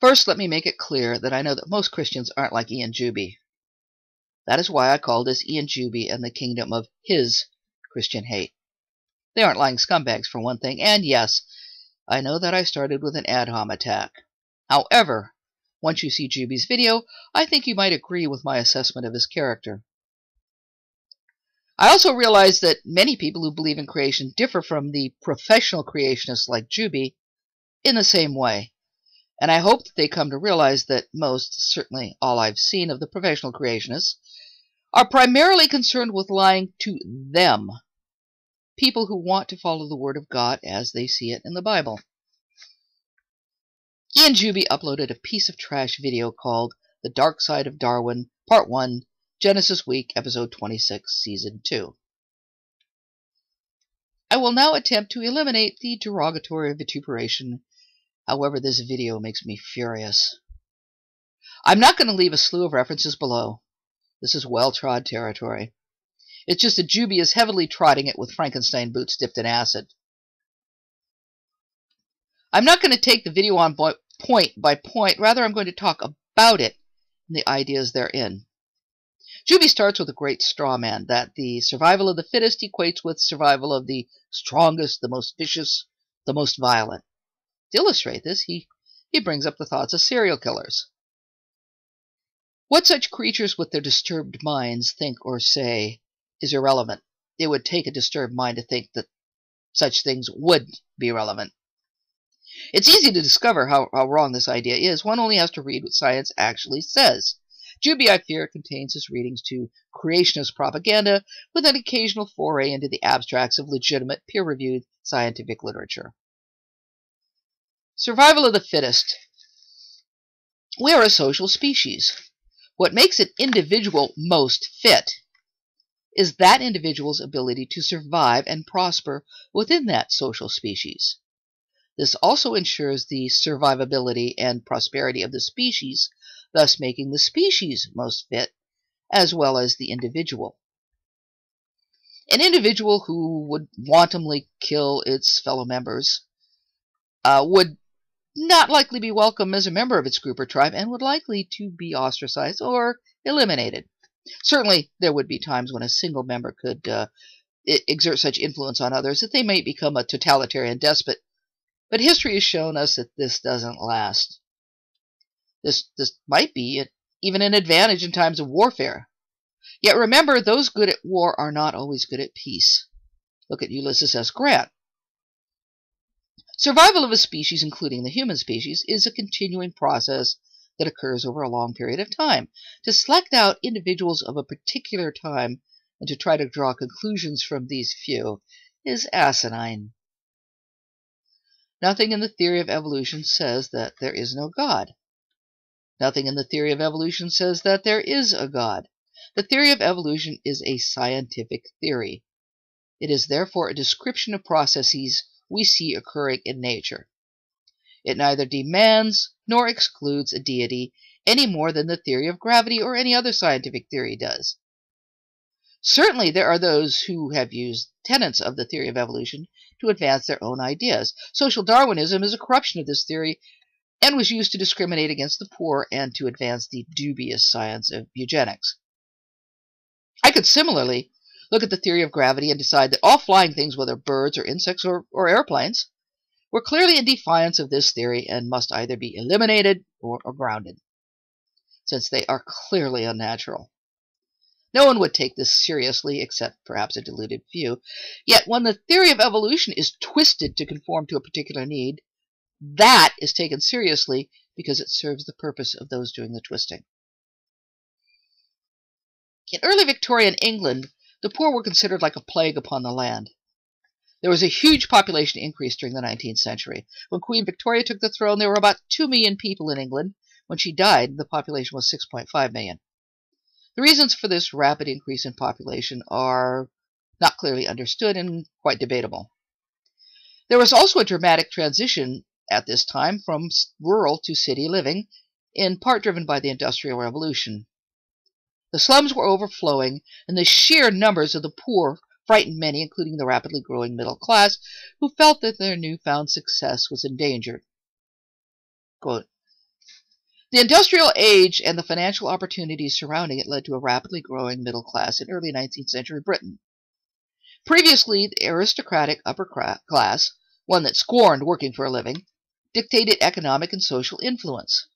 First, let me make it clear that I know that most Christians aren't like Ian Juby. That is why I call this Ian Juby and the kingdom of his Christian hate. They aren't lying scumbags, for one thing, and yes, I know that I started with an ad hom attack. However, once you see Juby's video, I think you might agree with my assessment of his character. I also realize that many people who believe in creation differ from the professional creationists like Juby in the same way, and I hope that they come to realize that most, certainly all I've seen of the professional creationists, are primarily concerned with lying to them, people who want to follow the Word of God as they see it in the Bible. Ian Juby uploaded a piece of trash video called The Dark Side of Darwin, Part 1, Genesis Week, Episode 26, Season 2. I will now attempt to eliminate the derogatory vituperation. However, this video makes me furious. I'm not going to leave a slew of references below. This is well-trod territory. It's just that Juby is heavily trotting it with Frankenstein boots dipped in acid. I'm not going to take the video on point by point. Rather, I'm going to talk about it and the ideas therein. Juby starts with a great straw man that the survival of the fittest equates with survival of the strongest, the most vicious, the most violent. To illustrate this, he brings up the thoughts of serial killers. What such creatures with their disturbed minds think or say is irrelevant. It would take a disturbed mind to think that such things would be relevant. It's easy to discover how wrong this idea is. One only has to read what science actually says. Juby, I fear, contains his readings to creationist propaganda with an occasional foray into the abstracts of legitimate, peer-reviewed scientific literature. Survival of the fittest. We are a social species. What makes an individual most fit is that individual's ability to survive and prosper within that social species. This also ensures the survivability and prosperity of the species, thus making the species most fit, as well as the individual. An individual who would wantonly kill its fellow members would not likely be welcome as a member of its group or tribe, and would likely to be ostracized or eliminated. Certainly, there would be times when a single member could exert such influence on others that they might become a totalitarian despot, but history has shown us that this doesn't last. This might be even an advantage in times of warfare. Yet remember, those good at war are not always good at peace. Look at Ulysses S. Grant. Survival of a species, including the human species, is a continuing process that occurs over a long period of time. To select out individuals of a particular time and to try to draw conclusions from these few is asinine. Nothing in the theory of evolution says that there is no God. Nothing in the theory of evolution says that there is a God. The theory of evolution is a scientific theory. It is therefore a description of processes we see occurring in nature. It neither demands nor excludes a deity any more than the theory of gravity or any other scientific theory does. Certainly there are those who have used tenets of the theory of evolution to advance their own ideas. Social Darwinism is a corruption of this theory and was used to discriminate against the poor and to advance the dubious science of eugenics. I could similarly look at the theory of gravity and decide that all flying things, whether birds or insects or airplanes, were clearly in defiance of this theory and must either be eliminated or grounded, since they are clearly unnatural. No one would take this seriously, except perhaps a deluded few. Yet when the theory of evolution is twisted to conform to a particular need, that is taken seriously because it serves the purpose of those doing the twisting. In early Victorian England, the poor were considered like a plague upon the land. There was a huge population increase during the 19th century. When Queen Victoria took the throne, there were about 2 million people in England. When she died, the population was 6.5 million. The reasons for this rapid increase in population are not clearly understood and quite debatable. There was also a dramatic transition at this time from rural to city living, in part driven by the Industrial Revolution. The slums were overflowing, and the sheer numbers of the poor frightened many, including the rapidly growing middle class, who felt that their newfound success was endangered. Quote, The industrial age and the financial opportunities surrounding it led to a rapidly growing middle class in early 19th century Britain. Previously, the aristocratic upper class, one that scorned working for a living, dictated economic and social influence.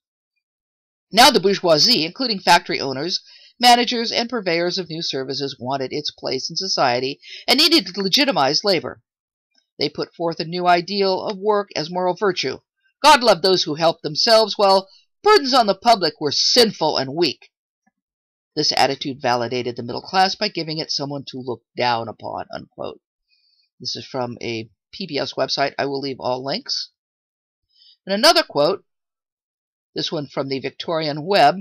Now the bourgeoisie, including factory owners, managers, and purveyors of new services, wanted its place in society and needed to legitimize labor. They put forth a new ideal of work as moral virtue. God loved those who helped themselves, while burdens on the public were sinful and weak. This attitude validated the middle class by giving it someone to look down upon, unquote. This is from a PBS website. I will leave all links. And another quote, this one from the Victorian Web.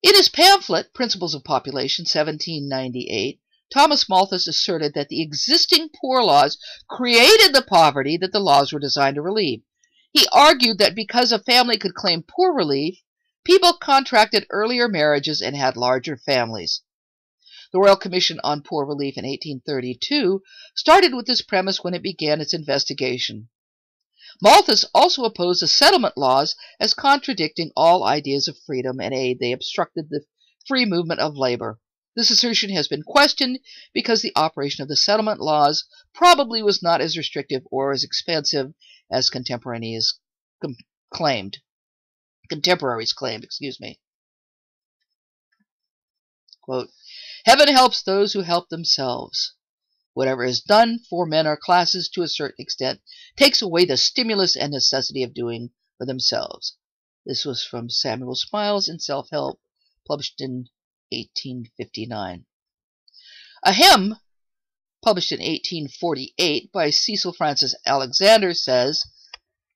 In his pamphlet, Principles of Population, 1798, Thomas Malthus asserted that the existing poor laws created the poverty that the laws were designed to relieve. He argued that because a family could claim poor relief, people contracted earlier marriages and had larger families. The Royal Commission on Poor Relief in 1832 started with this premise when it began its investigation. Malthus also opposed the settlement laws as contradicting all ideas of freedom and aid. They obstructed the free movement of labor. This assertion has been questioned because the operation of the settlement laws probably was not as restrictive or as expansive as contemporaries claimed. Quote, heaven helps those who help themselves. Whatever is done for men or classes to a certain extent takes away the stimulus and necessity of doing for themselves. This was from Samuel Smiles in Self-Help, published in 1859. A hymn, published in 1848 by Cecil Francis Alexander, says,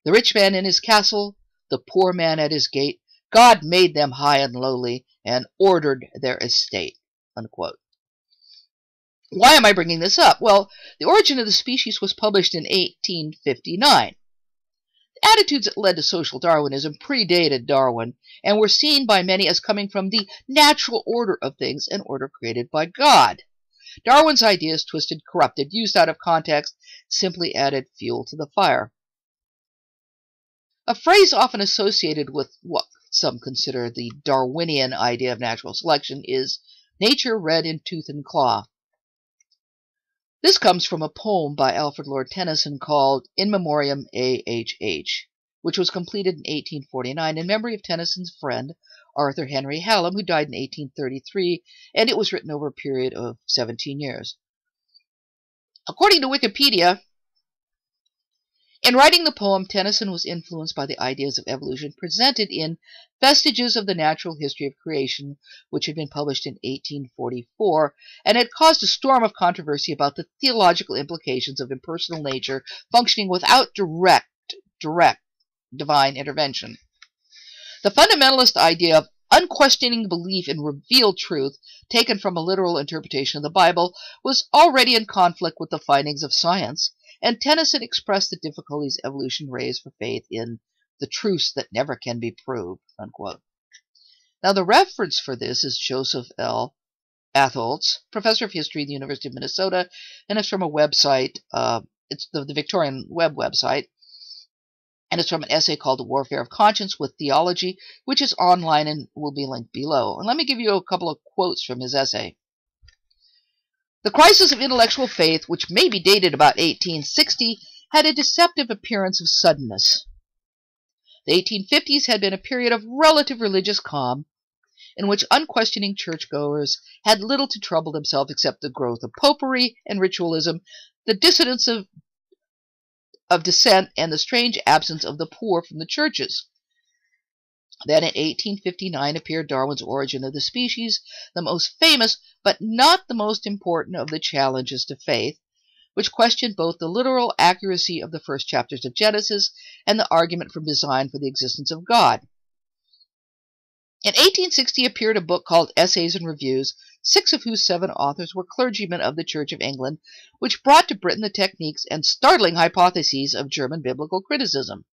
the rich man in his castle, the poor man at his gate, God made them high and lowly, and ordered their estate, unquote. Why am I bringing this up? Well, The Origin of the Species was published in 1859. The attitudes that led to social Darwinism predated Darwin and were seen by many as coming from the natural order of things, an order created by God. Darwin's ideas, twisted, corrupted, used out of context, simply added fuel to the fire. A phrase often associated with what some consider the Darwinian idea of natural selection is nature red in tooth and claw. This comes from a poem by Alfred Lord Tennyson called In Memoriam A.H.H., which was completed in 1849 in memory of Tennyson's friend, Arthur Henry Hallam, who died in 1833, and it was written over a period of 17 years. According to Wikipedia, in writing the poem, Tennyson was influenced by the ideas of evolution presented in Vestiges of the Natural History of Creation, which had been published in 1844, and had caused a storm of controversy about the theological implications of impersonal nature functioning without direct divine intervention. The fundamentalist idea of unquestioning belief in revealed truth, taken from a literal interpretation of the Bible, was already in conflict with the findings of science, and Tennyson expressed the difficulties evolution raised for faith in the truths that never can be proved, unquote. Now, the reference for this is Josef L. Altholz, professor of history at the University of Minnesota, and it's from a website, it's the Victorian Web website, and it's from an essay called The Warfare of Conscience with Theology, which is online and will be linked below. And let me give you a couple of quotes from his essay. The crisis of intellectual faith, which may be dated about 1860, had a deceptive appearance of suddenness. The 1850s had been a period of relative religious calm, in which unquestioning churchgoers had little to trouble themselves except the growth of popery and ritualism, the dissidence of dissent, and the strange absence of the poor from the churches. Then in 1859 appeared Darwin's Origin of the Species, the most famous but not the most important of the challenges to faith, which questioned both the literal accuracy of the first chapters of Genesis and the argument from design for the existence of God. In 1860 appeared a book called Essays and Reviews, 6 of whose 7 authors were clergymen of the Church of England, which brought to Britain the techniques and startling hypotheses of German biblical criticism.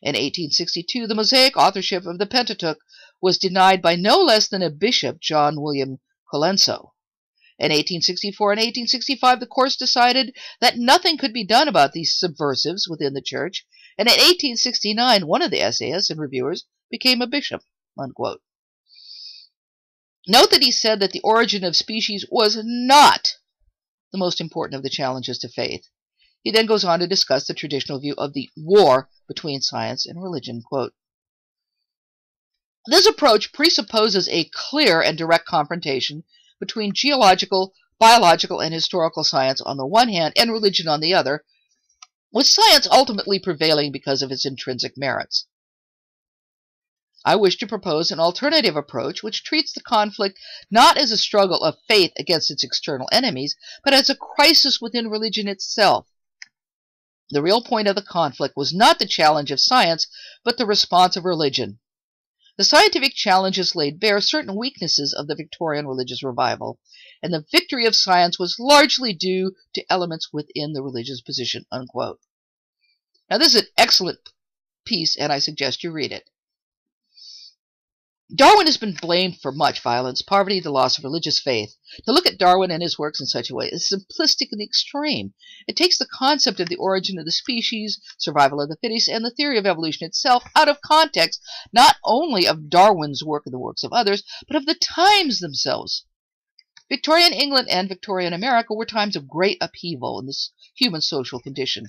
In 1862, the Mosaic authorship of the Pentateuch was denied by no less than a bishop, John William Colenso. In 1864 and 1865, the courts decided that nothing could be done about these subversives within the church, And in 1869, one of the essayists and reviewers became a bishop, unquote. Note that he said that the origin of species was not the most important of the challenges to faith. He then goes on to discuss the traditional view of the war between science and religion. Quote, this approach presupposes a clear and direct confrontation between geological, biological, and historical science on the one hand and religion on the other, with science ultimately prevailing because of its intrinsic merits. I wish to propose an alternative approach which treats the conflict not as a struggle of faith against its external enemies, but as a crisis within religion itself. The real point of the conflict was not the challenge of science, but the response of religion. The scientific challenges laid bare certain weaknesses of the Victorian religious revival, and the victory of science was largely due to elements within the religious position, unquote. Now, this is an excellent piece, and I suggest you read it. Darwin has been blamed for much violence, poverty, the loss of religious faith. To look at Darwin and his works in such a way is simplistic in the extreme. It takes the concept of the origin of the species, survival of the fittest, and the theory of evolution itself out of context, not only of Darwin's work and the works of others, but of the times themselves. Victorian England and Victorian America were times of great upheaval in this human social condition.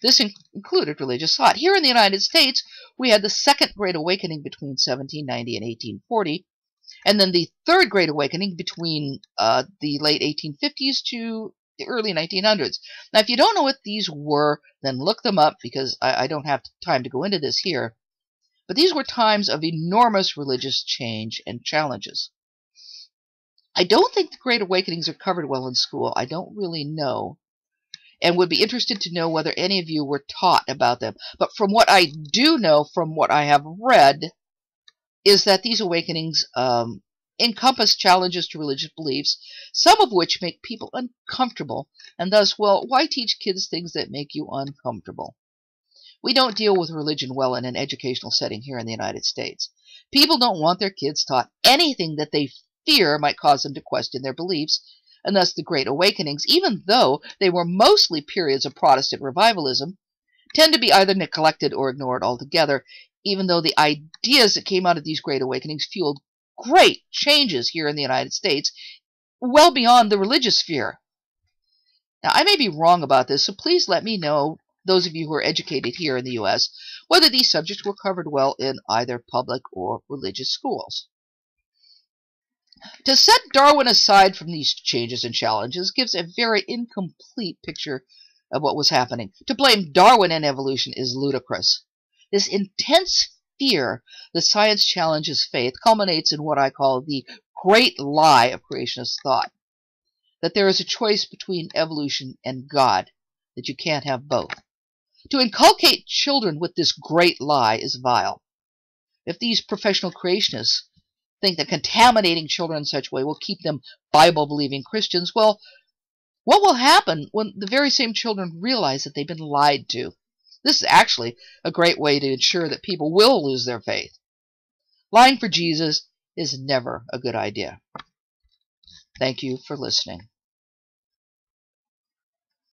This included religious thought. Here in the United States, we had the Second Great Awakening between 1790 and 1840, and then the Third Great Awakening between the late 1850s to the early 1900s. Now, if you don't know what these were, then look them up, because I don't have time to go into this here. But these were times of enormous religious change and challenges. I don't think the Great Awakenings are covered well in school. I don't really know, and would be interested to know whether any of you were taught about them. But from what I do know, from what I have read, is that these awakenings encompass challenges to religious beliefs, some of which make people uncomfortable, and thus, well, why teach kids things that make you uncomfortable? We don't deal with religion well in an educational setting here in the United States. People don't want their kids taught anything that they fear might cause them to question their beliefs, and thus the Great Awakenings, even though they were mostly periods of Protestant revivalism, tend to be either neglected or ignored altogether, even though the ideas that came out of these Great Awakenings fueled great changes here in the United States, well beyond the religious sphere. Now, I may be wrong about this, so please let me know, those of you who are educated here in the U.S., whether these subjects were covered well in either public or religious schools. To set Darwin aside from these changes and challenges gives a very incomplete picture of what was happening. To blame Darwin and evolution is ludicrous. This intense fear that science challenges faith culminates in what I call the great lie of creationist thought, that there is a choice between evolution and God, that you can't have both. To inculcate children with this great lie is vile. If these professional creationists think that contaminating children in such a way will keep them Bible-believing Christians, well, what will happen when the very same children realize that they've been lied to? This is actually a great way to ensure that people will lose their faith. Lying for Jesus is never a good idea. Thank you for listening.